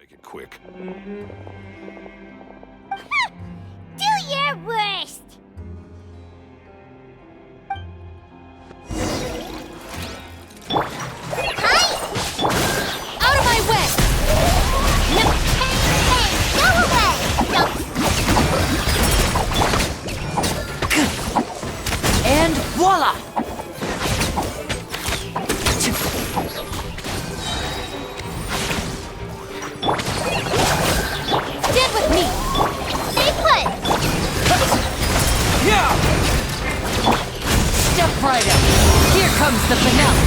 Make it quick. Do your worst! Hi! Out of my way! No, hey, go away! No. And voila! Stand with me! Stay put! Yeah! Step right up. Here comes the finale.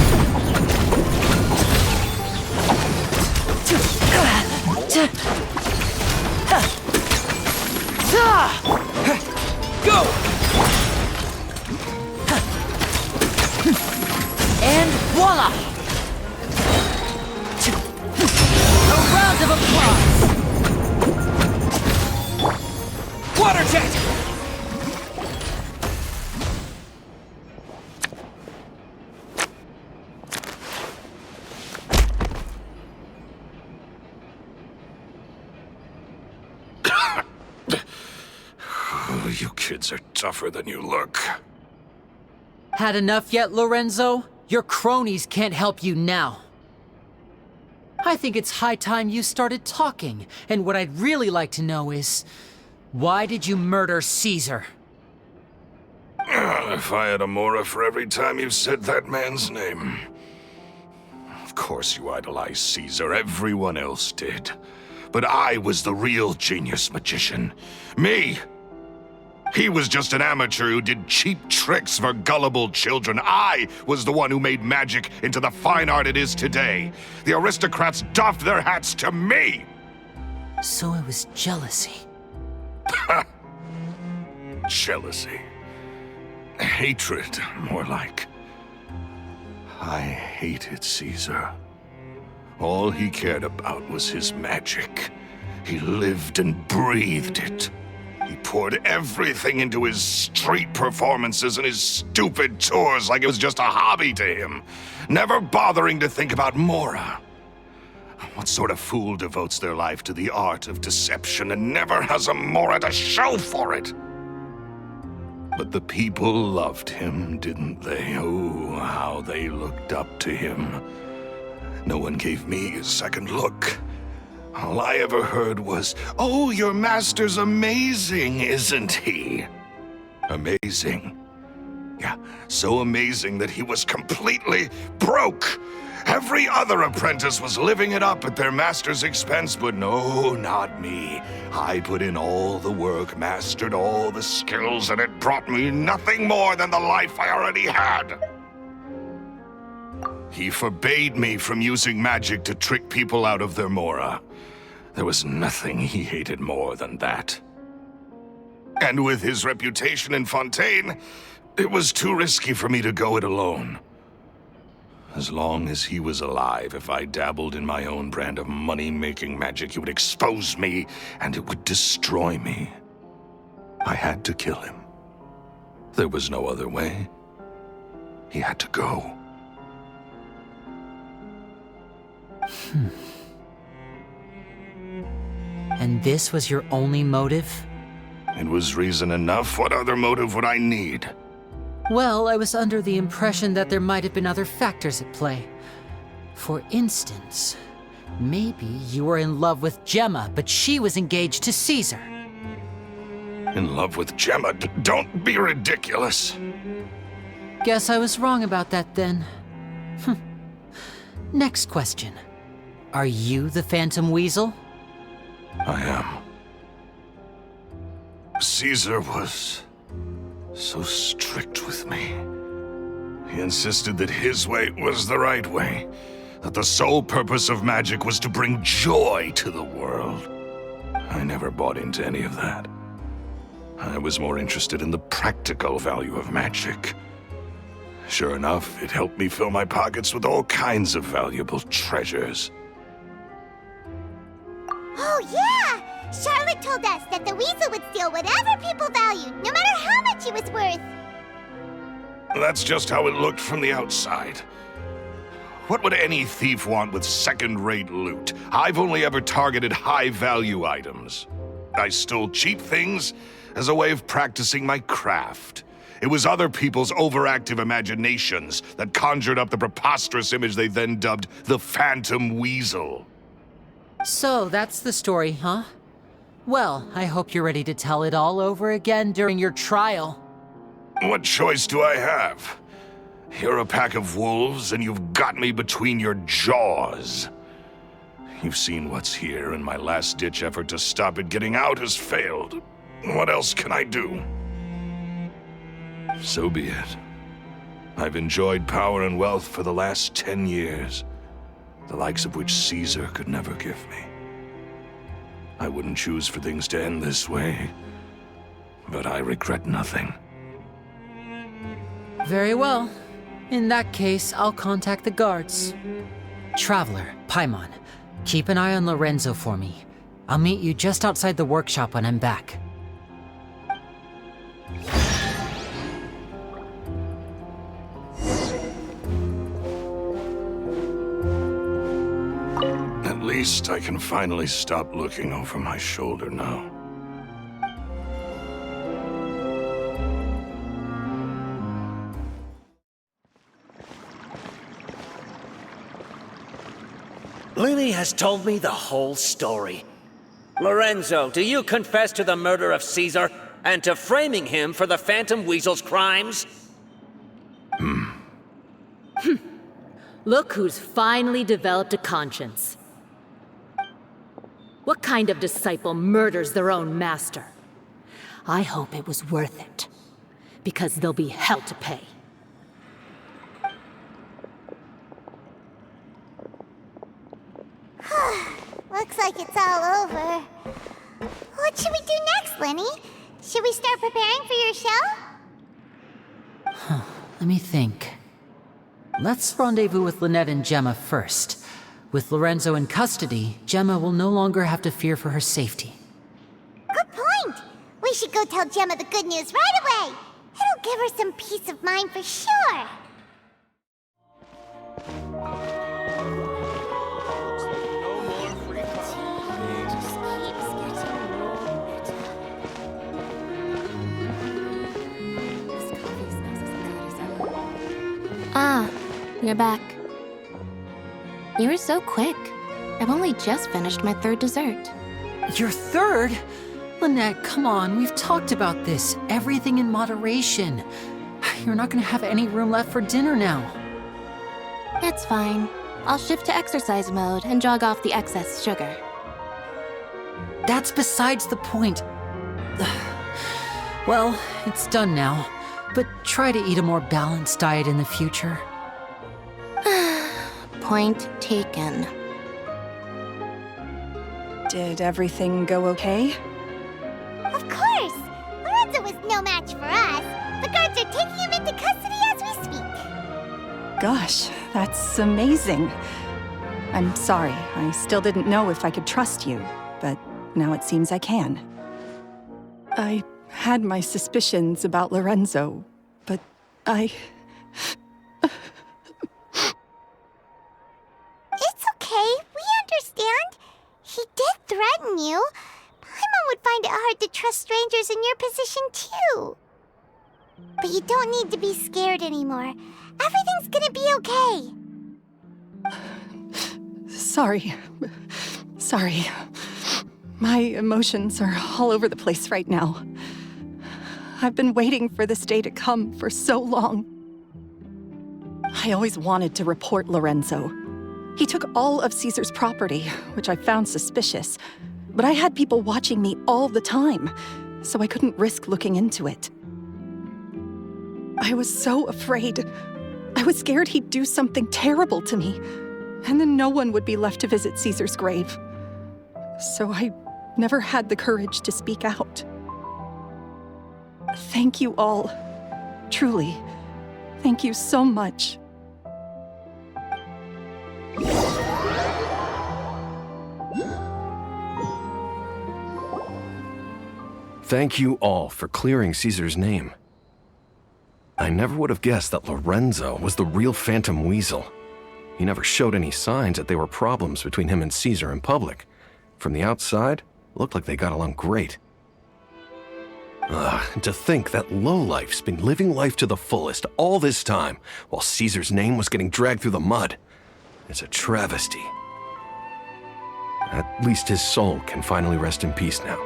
Go! And voila! A round of applause! Water jet! You kids are tougher than you look. Had enough yet, Lorenzo? Your cronies can't help you now. I think it's high time you started talking, and what I'd really like to know is, why did you murder Caesar? If I had a Mora for every time you said that man's name. Of course you idolized Caesar, everyone else did. But I was the real genius magician. Me! He was just an amateur who did cheap tricks for gullible children. I was the one who made magic into the fine art it is today. The aristocrats doffed their hats to me! So it was jealousy. Jealousy. Hatred, more like. I hated Caesar. All he cared about was his magic. He lived and breathed it. He poured everything into his street performances and his stupid tours like it was just a hobby to him, never bothering to think about Mora. What sort of fool devotes their life to the art of deception and never has a Mora to show for it? But the people loved him, didn't they? Oh, how they looked up to him. No one gave me a second look. All I ever heard was, "Oh, your master's amazing, isn't he?" Amazing. Yeah, so amazing that he was completely broke. Every other apprentice was living it up at their master's expense, but no, not me. I put in all the work, mastered all the skills, and it brought me nothing more than the life I already had. He forbade me from using magic to trick people out of their Mora. There was nothing he hated more than that. And with his reputation in Fontaine, it was too risky for me to go it alone. As long as he was alive, if I dabbled in my own brand of money-making magic, he would expose me, and it would destroy me. I had to kill him. There was no other way. He had to go. And this was your only motive? It was reason enough. What other motive would I need? Well, I was under the impression that there might have been other factors at play. For instance, maybe you were in love with Gemma, but she was engaged to Caesar. In love with Gemma? Don't be ridiculous. Guess I was wrong about that then. Next question. Are you the Phantom Weasel? I am. Caesar was so strict with me. He insisted that his way was the right way, that the sole purpose of magic was to bring joy to the world. I never bought into any of that. I was more interested in the practical value of magic. Sure enough, it helped me fill my pockets with all kinds of valuable treasures. Oh, yeah! Charlotte told us that the weasel would steal whatever people valued, no matter how much it was worth. That's just how it looked from the outside. What would any thief want with second-rate loot? I've only ever targeted high-value items. I stole cheap things as a way of practicing my craft. It was other people's overactive imaginations that conjured up the preposterous image they then dubbed the Phantom Weasel. So, that's the story, huh? Well, I hope you're ready to tell it all over again during your trial. What choice do I have? You're a pack of wolves, and you've got me between your jaws. You've seen what's here, and my last-ditch effort to stop it getting out has failed. What else can I do? So be it. I've enjoyed power and wealth for the last 10 years, the likes of which Caesar could never give me. I wouldn't choose for things to end this way, but I regret nothing. Very well. In that case, I'll contact the guards. Traveler, Paimon, keep an eye on Lorenzo for me. I'll meet you just outside the workshop when I'm back. At least I can finally stop looking over my shoulder now. Lily has told me the whole story. Lorenzo, do you confess to the murder of Caesar and to framing him for the Phantom Weasel's crimes? Look who's finally developed a conscience. What kind of disciple murders their own master? I hope it was worth it, because there'll be hell to pay. Looks like it's all over. What should we do next, Lenny? Should we start preparing for your show? Let me think. Let's rendezvous with Lynette and Gemma first. With Lorenzo in custody, Gemma will no longer have to fear for her safety. Good point. We should go tell Gemma the good news right away. It'll give her some peace of mind for sure. Ah, you're back. You were so quick. I've only just finished my third dessert. Your third? Lynette, come on, we've talked about this. Everything in moderation. You're not gonna have any room left for dinner now. It's fine. I'll shift to exercise mode and jog off the excess sugar. That's besides the point. Well, it's done now. But try to eat a more balanced diet in the future. Point taken. Did everything go okay? Of course! Lorenzo was no match for us. The guards are taking him into custody as we speak. Gosh, that's amazing. I'm sorry, I still didn't know if I could trust you, but now it seems I can. I had my suspicions about Lorenzo, but It's okay, we understand. He did threaten you. Paimon would find it hard to trust strangers in your position, too. But you don't need to be scared anymore. Everything's gonna be okay. sorry. My emotions are all over the place right now. I've been waiting for this day to come for so long. I always wanted to report Lorenzo. He took all of Caesar's property, which I found suspicious, but I had people watching me all the time, so I couldn't risk looking into it. I was so afraid. I was scared he'd do something terrible to me, and then no one would be left to visit Caesar's grave. So I never had the courage to speak out. Thank you all. Truly. Thank you so much. Thank you all for clearing Caesar's name. I never would have guessed that Lorenzo was the real Phantom Weasel. He never showed any signs that there were problems between him and Caesar in public. From the outside, it looked like they got along great. Ugh, to think that lowlife's been living life to the fullest all this time, while Caesar's name was getting dragged through the mud. It's a travesty. At least his soul can finally rest in peace now,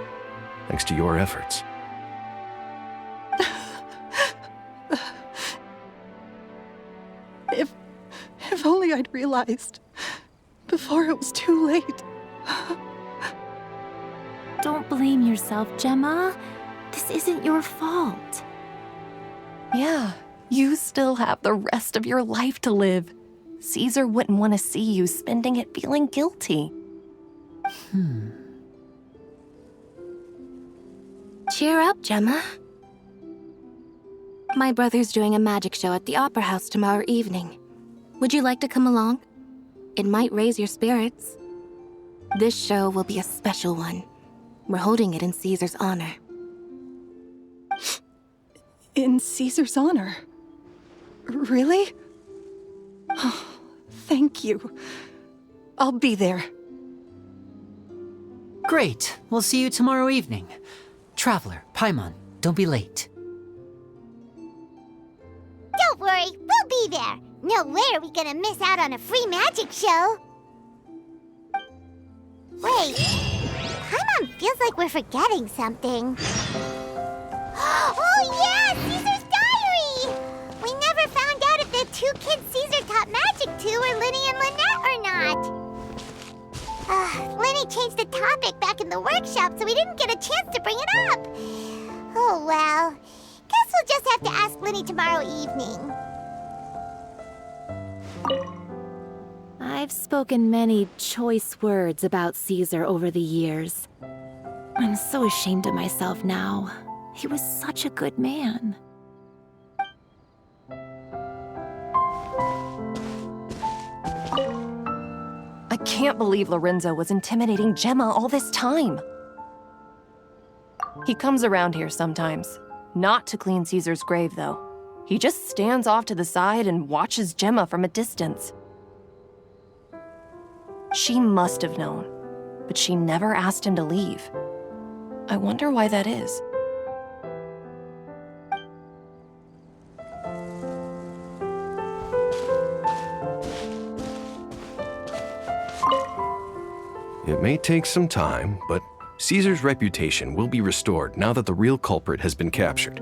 thanks to your efforts. If only I'd realized before it was too late. Don't blame yourself, Gemma. This isn't your fault. Yeah, you still have the rest of your life to live. Caesar wouldn't want to see you spending it feeling guilty. Cheer up, Gemma. My brother's doing a magic show at the Opera House tomorrow evening. Would you like to come along? It might raise your spirits. This show will be a special one. We're holding it in Caesar's honor. In Caesar's honor? Really? Oh, thank you. I'll be there. Great. We'll see you tomorrow evening. Traveler, Paimon, don't be late. Don't worry, we'll be there. No way are we gonna miss out on a free magic show. Wait, Paimon feels like we're forgetting something. Oh yeah, Caesar's diary! We never found out if the two kids Caesar taught magic to were Linny and Lynette or not. Linny changed the topic back in the workshop, so we didn't get a chance to bring it up. Oh well, guess we'll just have to ask Linny tomorrow evening. I've spoken many choice words about Caesar over the years. I'm so ashamed of myself now. He was such a good man. I can't believe Lorenzo was intimidating Gemma all this time. He comes around here sometimes. Not to clean Caesar's grave, though. He just stands off to the side and watches Gemma from a distance. She must have known, but she never asked him to leave. I wonder why that is. It may take some time, but Caesar's reputation will be restored now that the real culprit has been captured.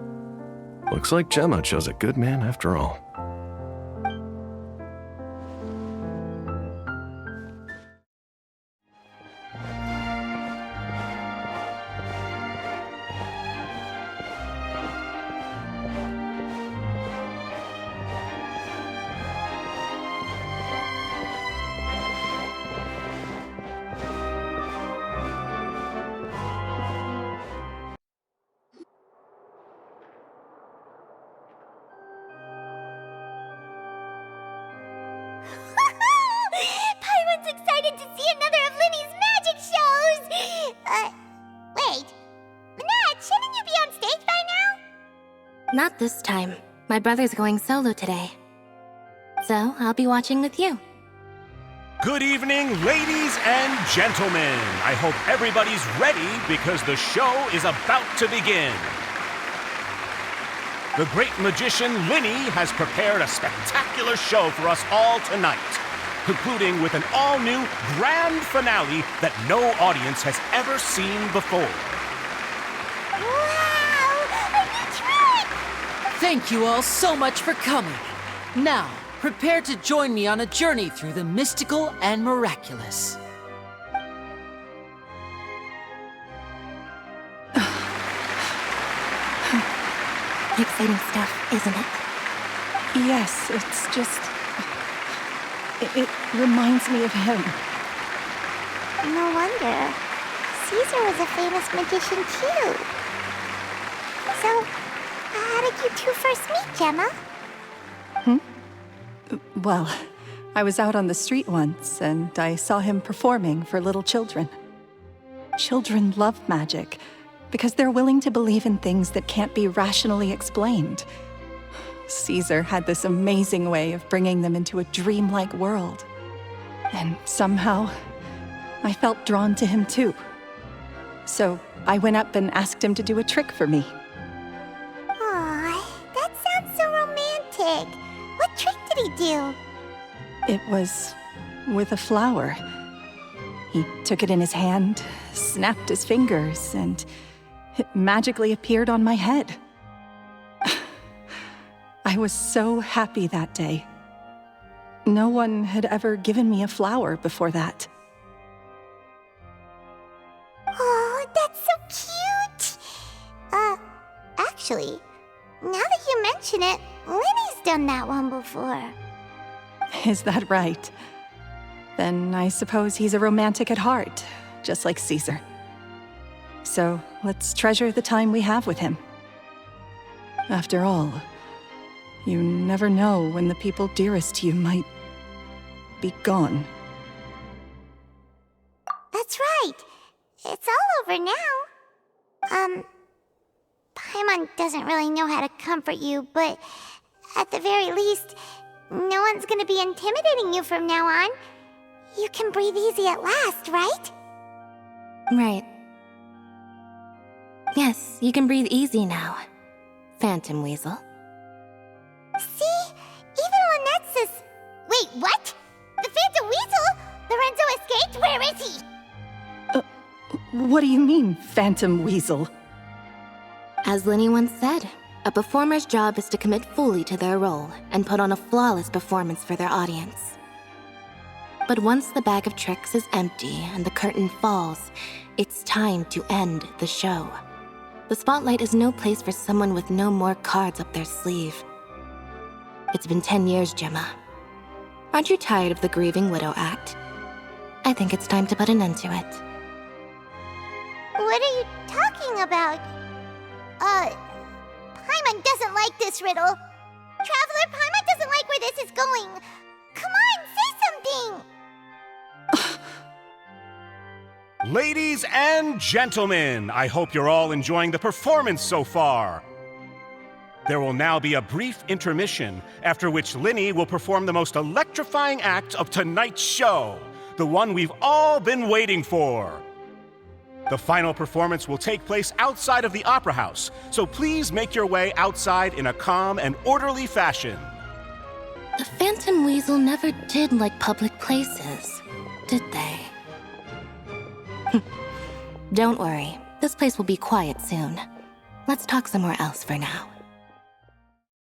Looks like Gemma chose a good man after all. Paimon's excited to see another of Linny's magic shows! Wait. Lynette, shouldn't you be on stage by now? Not this time. My brother's going solo today. So, I'll be watching with you. Good evening, ladies and gentlemen. I hope everybody's ready because the show is about to begin. The great magician Linny has prepared a spectacular show for us all tonight, concluding with an all-new grand finale that no audience has ever seen before. Wow! A new trick! Thank you all so much for coming. Now, prepare to join me on a journey through the mystical and miraculous. Exciting stuff, isn't it? Yes, it's just... It reminds me of him. No wonder. Caesar was a famous magician too. So, how did you two first meet, Gemma? Well, I was out on the street once, and I saw him performing for little children. Children love magic, because they're willing to believe in things that can't be rationally explained. Caesar had this amazing way of bringing them into a dreamlike world. And somehow, I felt drawn to him too. So I went up and asked him to do a trick for me. Aw, that sounds so romantic. What trick did he do? It was with a flower. He took it in his hand, snapped his fingers, and it magically appeared on my head. I was so happy that day. No one had ever given me a flower before that. Oh, that's so cute! Actually, now that you mention it, Lenny's done that one before. Is that right? Then I suppose he's a romantic at heart, just like Caesar. So let's treasure the time we have with him. After all, you never know when the people dearest to you might be gone. That's right. It's all over now. Paimon doesn't really know how to comfort you, but at the very least, no one's gonna be intimidating you from now on. You can breathe easy at last, right? Right. Yes, you can breathe easy now, Phantom Weasel. See? Even Lynette says... Wait, what? The Phantom Weasel? Lorenzo escaped? Where is he? What do you mean, Phantom Weasel? As Lenny once said, a performer's job is to commit fully to their role and put on a flawless performance for their audience. But once the bag of tricks is empty and the curtain falls, it's time to end the show. The spotlight is no place for someone with no more cards up their sleeve. It's been 10 years, Gemma. Aren't you tired of the grieving widow act? I think it's time to put an end to it. What are you talking about? Paimon doesn't like this riddle. Traveler, Paimon doesn't like where this is going. Come on, say something! Ladies and gentlemen, I hope you're all enjoying the performance so far. There will now be a brief intermission, after which Linny will perform the most electrifying act of tonight's show, the one we've all been waiting for. The final performance will take place outside of the Opera House, so please make your way outside in a calm and orderly fashion. The Phantom Weasel never did like public places, did they? Don't worry, this place will be quiet soon. Let's talk somewhere else for now.